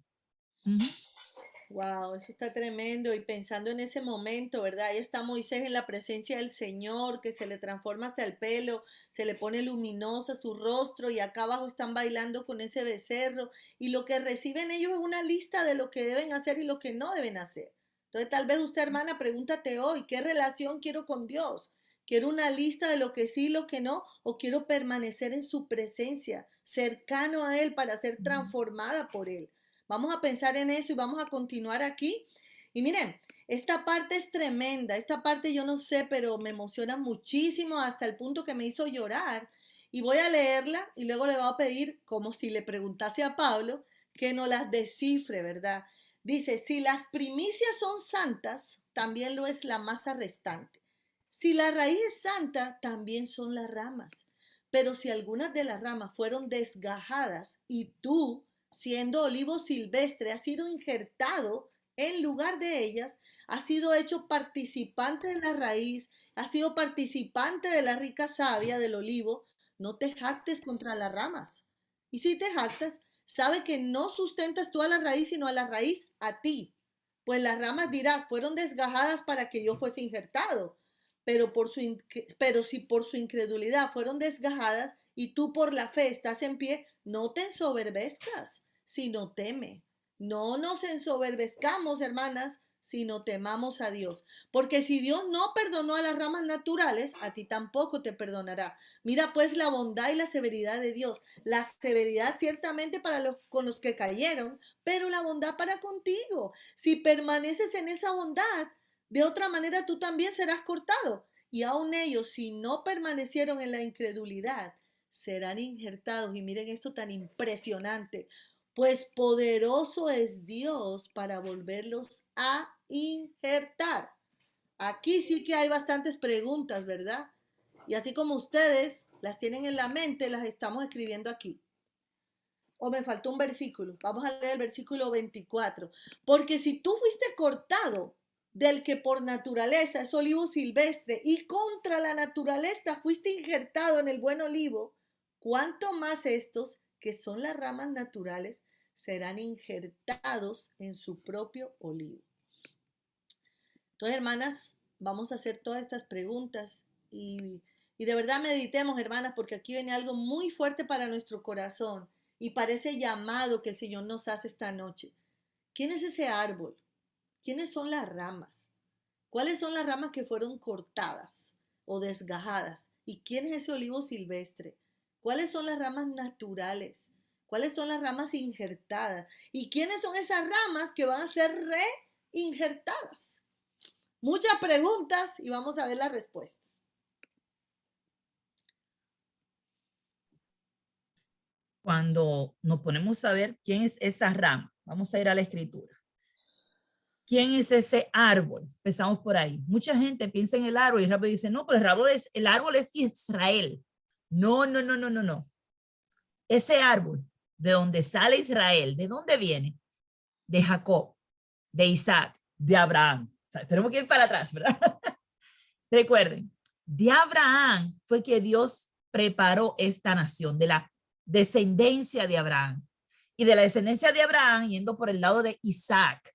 Wow, eso está tremendo. Y pensando en ese momento, ¿verdad? Ahí está Moisés en la presencia del Señor, que se le transforma hasta el pelo, se le pone luminosa su rostro y acá abajo están bailando con ese becerro. Y lo que reciben ellos es una lista de lo que deben hacer y lo que no deben hacer. Entonces, tal vez usted, hermana, pregúntate hoy, ¿qué relación quiero con Dios? ¿Quiero una lista de lo que sí y lo que no? ¿O quiero permanecer en su presencia, cercano a Él para ser transformada por Él? Vamos a pensar en eso y vamos a continuar aquí. Y miren, esta parte es tremenda. Esta parte yo no sé, pero me emociona muchísimo hasta el punto que me hizo llorar. Y voy a leerla y luego le voy a pedir, como si le preguntase a Pablo, que nos las descifre, ¿verdad? Dice, si las primicias son santas, también lo es la masa restante. Si la raíz es santa, también son las ramas. Pero si algunas de las ramas fueron desgajadas y tú, siendo olivo silvestre, has sido injertado en lugar de ellas, has sido hecho participante de la raíz, has sido participante de la rica savia del olivo, no te jactes contra las ramas. Y si te jactas, sabe que no sustentas tú a la raíz, sino a la raíz a ti. Pues las ramas dirás, fueron desgajadas para que yo fuese injertado. Pero si por su incredulidad fueron desgajadas y tú por la fe estás en pie, no te ensoberbezcas, sino teme. No nos ensoberbezcamos, hermanas, sino temamos a Dios. Porque si Dios no perdonó a las ramas naturales, a ti tampoco te perdonará. Mira pues la bondad y la severidad de Dios. La severidad ciertamente con los que cayeron, pero la bondad para contigo. Si permaneces en esa bondad, de otra manera tú también serás cortado. Y aun ellos, si no permanecieron en la incredulidad, serán injertados. Y miren esto tan impresionante. Pues poderoso es Dios para volverlos a injertar. Aquí sí que hay bastantes preguntas, ¿verdad? Y así como ustedes las tienen en la mente, las estamos escribiendo aquí. O me faltó un versículo. Vamos a leer el versículo 24. Porque si tú fuiste cortado del que por naturaleza es olivo silvestre y contra la naturaleza fuiste injertado en el buen olivo, ¿cuánto más estos, que son las ramas naturales, serán injertados en su propio olivo? Entonces, hermanas, vamos a hacer todas estas preguntas y de verdad meditemos, hermanas, porque aquí viene algo muy fuerte para nuestro corazón y parece llamado que el Señor nos hace esta noche. ¿Quién es ese árbol? ¿Quiénes son las ramas? ¿Cuáles son las ramas que fueron cortadas o desgajadas? ¿Y quién es ese olivo silvestre? ¿Cuáles son las ramas naturales? ¿Cuáles son las ramas injertadas? ¿Y quiénes son esas ramas que van a ser reinjertadas? Muchas preguntas y vamos a ver las respuestas. Cuando nos ponemos a ver quién es esa rama, vamos a ir a la escritura. ¿Quién es ese árbol? Empezamos por ahí. Mucha gente piensa en el árbol y rápido dice, no, pues el árbol es Israel. No. Ese árbol, de donde sale Israel, ¿de dónde viene? De Jacob, de Isaac, de Abraham. O sea, tenemos que ir para atrás, ¿verdad? Recuerden, de Abraham fue que Dios preparó esta nación, de la descendencia de Abraham. Y de la descendencia de Abraham, yendo por el lado de Isaac.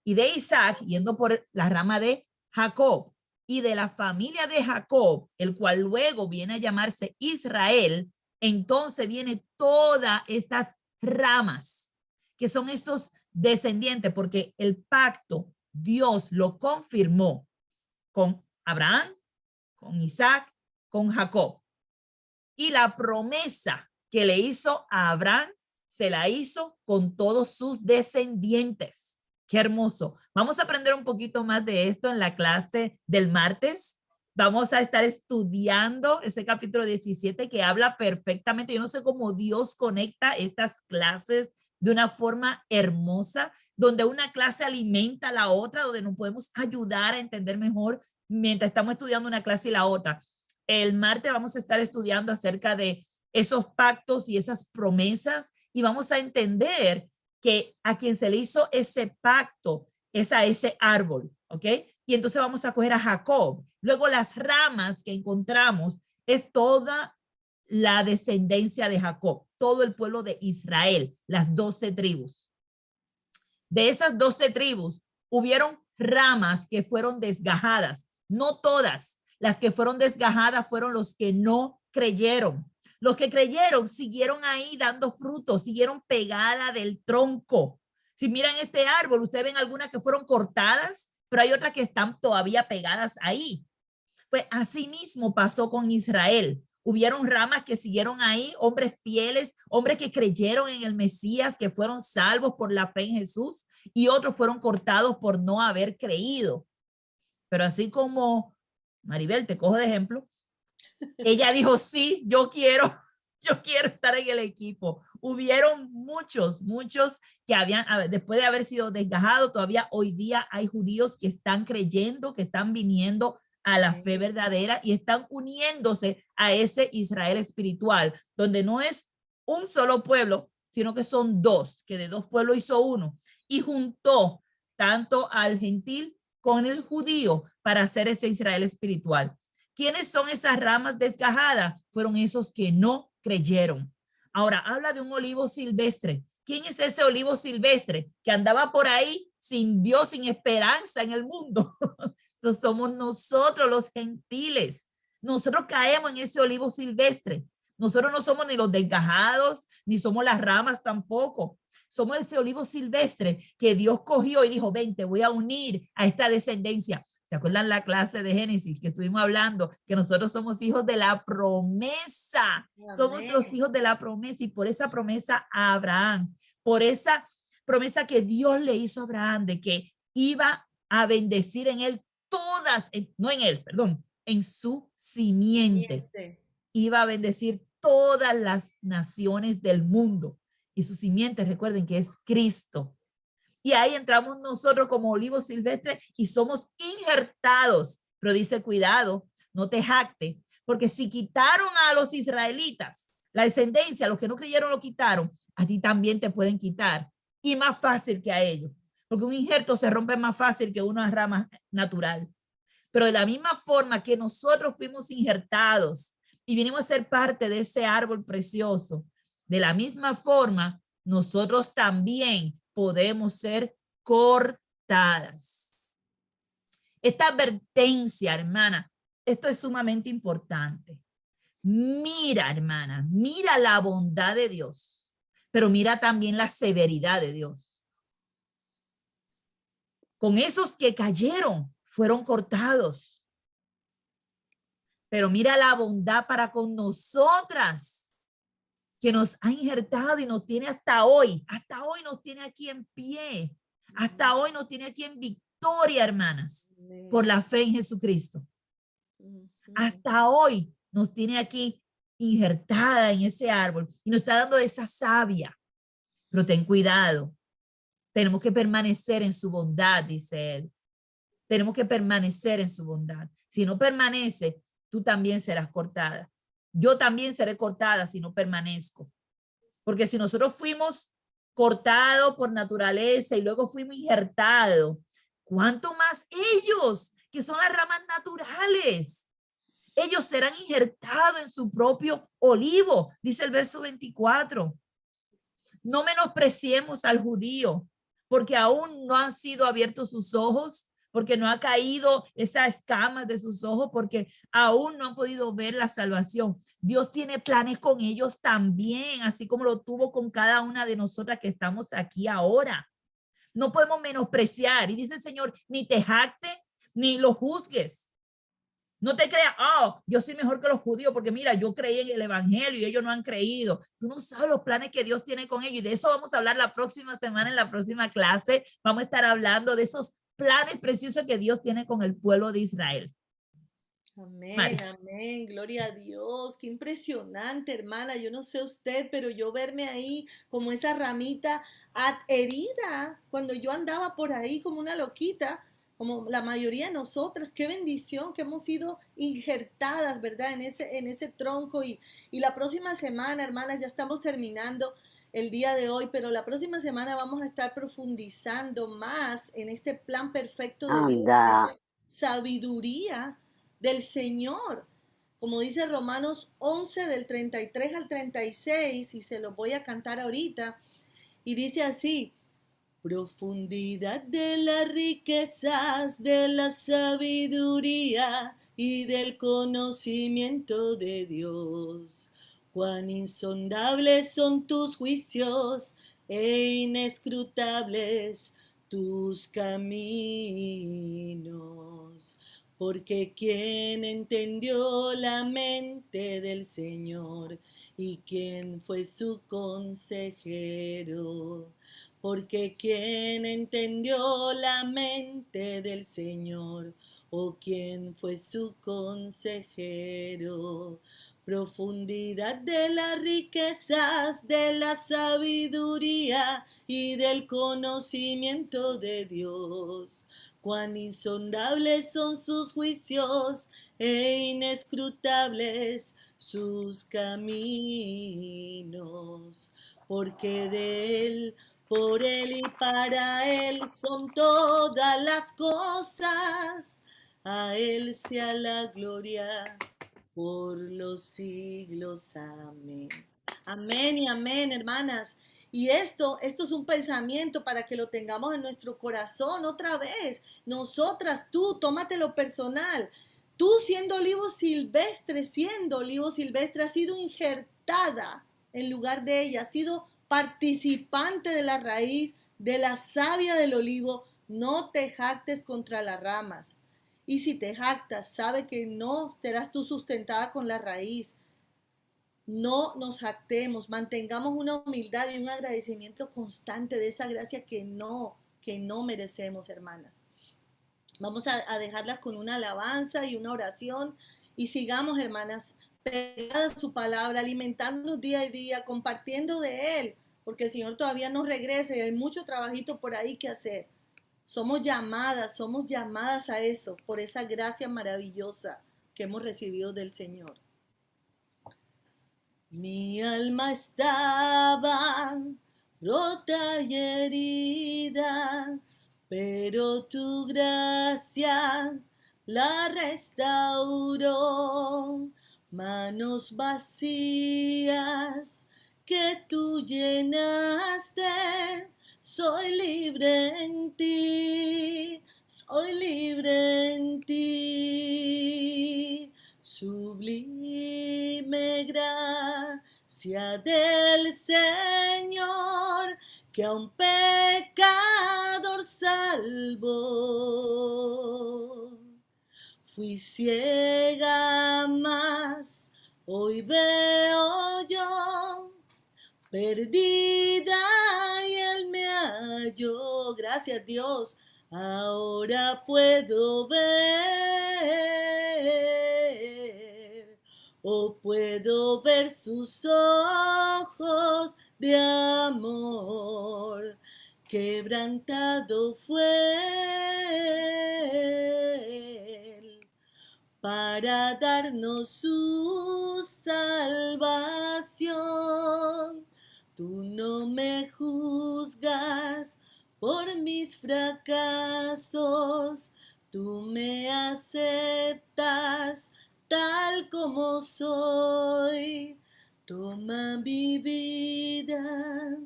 Y de Isaac, yendo por la rama de Jacob. y de la familia de Jacob, el cual luego viene a llamarse Israel, entonces vienen todas estas ramas, que son estos descendientes, porque el pacto Dios lo confirmó con Abraham, con Isaac, con Jacob. Y la promesa que le hizo a Abraham, se la hizo con todos sus descendientes. Qué hermoso. Vamos a aprender un poquito más de esto en la clase del martes. Vamos a estar estudiando ese capítulo 17 que habla perfectamente. Yo no sé cómo Dios conecta estas clases de una forma hermosa, donde una clase alimenta a la otra, donde nos podemos ayudar a entender mejor mientras estamos estudiando una clase y la otra. El martes vamos a estar estudiando acerca de esos pactos y esas promesas y vamos a entender que a quien se le hizo ese pacto es a ese árbol, ¿ok? Y entonces vamos a coger a Jacob. Luego las ramas que encontramos es toda la descendencia de Jacob, todo el pueblo de Israel, las 12 tribus. De esas 12 tribus hubieron ramas que fueron desgajadas, no todas. Las que fueron desgajadas fueron los que no creyeron. Los que creyeron siguieron ahí dando frutos, siguieron pegada del tronco. Si miran este árbol, ustedes ven algunas que fueron cortadas, pero hay otras que están todavía pegadas ahí. Pues así mismo pasó con Israel. Hubieron ramas que siguieron ahí, hombres fieles, hombres que creyeron en el Mesías, que fueron salvos por la fe en Jesús, y otros fueron cortados por no haber creído. Pero así como Maribel, te cojo de ejemplo, ella dijo, sí, yo quiero estar en el equipo. Hubieron muchos que habían, después de haber sido desgajados, todavía hoy día hay judíos que están creyendo, que están viniendo a la fe verdadera y están uniéndose a ese Israel espiritual, donde no es un solo pueblo, sino que son dos, que de dos pueblos hizo uno y juntó tanto al gentil con el judío para hacer ese Israel espiritual. ¿Quiénes son esas ramas desgajadas? Fueron esos que no creyeron. Ahora, habla de un olivo silvestre. ¿Quién es ese olivo silvestre que andaba por ahí sin Dios, sin esperanza en el mundo? Entonces somos nosotros los gentiles. Nosotros caemos en ese olivo silvestre. Nosotros no somos ni los desgajados, ni somos las ramas tampoco. Somos ese olivo silvestre que Dios cogió y dijo, ven, te voy a unir a esta descendencia. ¿Se acuerdan la clase de Génesis que estuvimos hablando? Que nosotros somos hijos de la promesa. Amén. Somos los hijos de la promesa y por esa promesa a Abraham, por esa promesa que Dios le hizo a Abraham de que iba a bendecir en él todas, no en él, perdón, en su simiente. Iba a bendecir todas las naciones del mundo. Y su simiente, recuerden que es Cristo. Y ahí entramos nosotros como olivos silvestres y somos injertados. Pero dice, cuidado, no te jacte, porque si quitaron a los israelitas, la descendencia, los que no creyeron lo quitaron, a ti también te pueden quitar. Y más fácil que a ellos, porque un injerto se rompe más fácil que una rama natural. Pero de la misma forma que nosotros fuimos injertados y vinimos a ser parte de ese árbol precioso, de la misma forma, nosotros también podemos ser cortadas. Esta advertencia, hermana, esto es sumamente importante. Mira, hermana, mira la bondad de Dios, pero mira también la severidad de Dios. Con esos que cayeron, fueron cortados. Pero mira la bondad para con nosotras, que nos ha injertado y nos tiene hasta hoy nos tiene aquí en pie, hasta hoy nos tiene aquí en victoria, hermanas, por la fe en Jesucristo. Hasta hoy nos tiene aquí injertada en ese árbol y nos está dando esa savia. Pero ten cuidado, tenemos que permanecer en su bondad, dice él. Tenemos que permanecer en su bondad. Si no permanece, tú también serás cortada. Yo también seré cortada si no permanezco. Porque si nosotros fuimos cortados por naturaleza y luego fuimos injertados, ¿cuánto más ellos, que son las ramas naturales? Ellos serán injertados en su propio olivo, dice el verso 24. No menospreciemos al judío, porque aún no han sido abiertos sus ojos, porque no ha caído esa escamas de sus ojos, porque aún no han podido ver la salvación. Dios tiene planes con ellos también, así como lo tuvo con cada una de nosotras que estamos aquí ahora. No podemos menospreciar. Y dice el Señor, ni te jacte, ni lo juzgues. No te creas, oh, yo soy mejor que los judíos porque mira, yo creí en el evangelio y ellos no han creído. Tú no sabes los planes que Dios tiene con ellos y de eso vamos a hablar la próxima semana en la próxima clase. Vamos a estar hablando de esos planes preciosos que Dios tiene con el pueblo de Israel. Amén, Mari. amén, gloria a Dios, qué impresionante, hermana. Yo no sé usted, pero yo verme ahí como esa ramita herida cuando yo andaba por ahí como una loquita, como la mayoría de nosotras, qué bendición que hemos sido injertadas, ¿verdad? En ese tronco y la próxima semana, hermanas, ya estamos terminando el día de hoy, pero la próxima semana vamos a estar profundizando más en este plan perfecto de Dios, en esta sabiduría del Señor. Como dice Romanos 11 del 33 al 36, y se lo voy a cantar ahorita, y dice así: profundidad de las riquezas, de la sabiduría y del conocimiento de Dios. Cuán insondables son tus juicios e inescrutables tus caminos. Porque ¿quién entendió la mente del Señor? ¿Y quién fue su consejero? Porque ¿quién entendió la mente del Señor? ¿O quién fue su consejero? Profundidad de las riquezas, de la sabiduría y del conocimiento de Dios. Cuán insondables son sus juicios e inescrutables sus caminos. Porque de Él, por Él y para Él son todas las cosas. A Él sea la gloria por los siglos. Amén. Amén y amén, hermanas. Y esto es un pensamiento para que lo tengamos en nuestro corazón otra vez. Nosotras, tú, tómatelo personal. Tú siendo olivo silvestre, has sido injertada en lugar de ella, has sido participante de la raíz, de la savia del olivo. No te jactes contra las ramas. Y si te jactas, sabe que no serás tú sustentada con la raíz. No nos jactemos, mantengamos una humildad y un agradecimiento constante de esa gracia que no merecemos, hermanas. Vamos a dejarlas con una alabanza y una oración y sigamos, hermanas, pegadas a su palabra, alimentándonos día a día, compartiendo de Él, porque el Señor todavía no regresa y hay mucho trabajito por ahí que hacer. Somos llamadas a eso, por esa gracia maravillosa que hemos recibido del Señor. Mi alma estaba rota y herida, pero tu gracia la restauró. Manos vacías que tú llenaste, soy libre en ti, soy libre en ti. Sublime gracia del Señor, que a un pecador salvó. Fui ciega, mas hoy veo yo, perdida y Él me halló. Gracias, Dios. Ahora puedo ver, o puedo ver sus ojos de amor. Quebrantado fue Él para darnos su salvación. Tú no me juzgas por mis fracasos, tú me aceptas tal como soy. Toma mi vida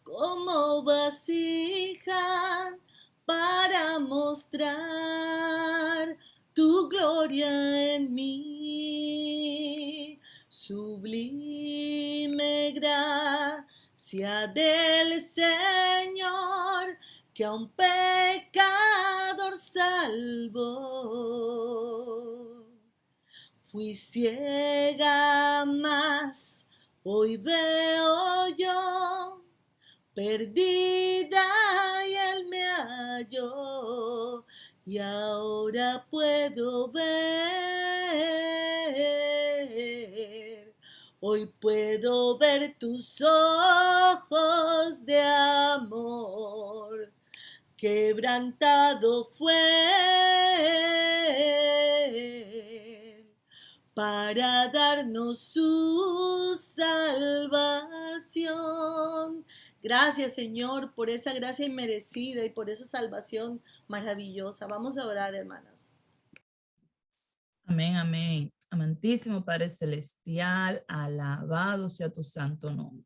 como vasija para mostrar tu gloria en mí. Sublime gracia del Señor, que a un pecador salvó. Fui ciega, mas hoy veo yo, perdida, y Él me halló, y ahora puedo ver. Hoy puedo ver tus ojos de amor, quebrantado fue para darnos su salvación. Gracias, Señor, por esa gracia inmerecida y por esa salvación maravillosa. Vamos a orar, hermanas. Amén, amén. Amantísimo Padre Celestial, alabado sea tu santo nombre.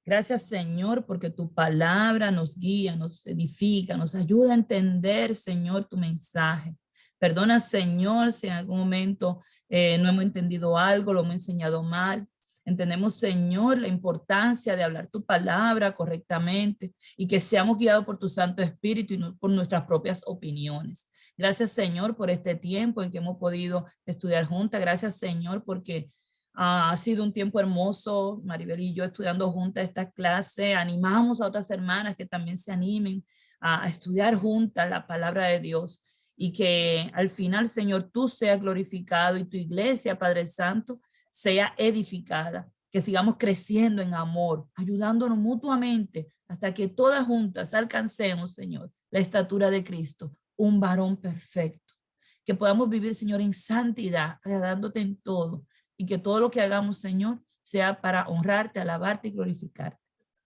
Gracias, Señor, porque tu palabra nos guía, nos edifica, nos ayuda a entender, Señor, tu mensaje. Perdona, Señor, si en algún momento no hemos entendido algo, lo hemos enseñado mal. Entendemos, Señor, la importancia de hablar tu palabra correctamente y que seamos guiados por tu Santo Espíritu y no por nuestras propias opiniones. Gracias, Señor, por este tiempo en que hemos podido estudiar juntas. Gracias, Señor, porque ha sido un tiempo hermoso, Maribel y yo estudiando juntas esta clase. Animamos a otras hermanas que también se animen a estudiar juntas la palabra de Dios y que al final, Señor, tú seas glorificado y tu iglesia, Padre Santo, sea edificada, que sigamos creciendo en amor, ayudándonos mutuamente hasta que todas juntas alcancemos, Señor, la estatura de Cristo, un varón perfecto, que podamos vivir, Señor, en santidad, agradándote en todo, y que todo lo que hagamos, Señor, sea para honrarte, alabarte y glorificarte.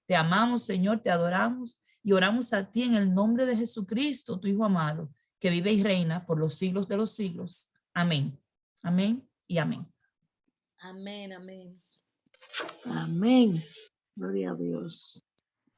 Te amamos, Señor, te adoramos y oramos a ti en el nombre de Jesucristo, tu Hijo amado, que vive y reina por los siglos de los siglos. Amén. Amén y amén. Amén, amén. Amén. Gloria a Dios.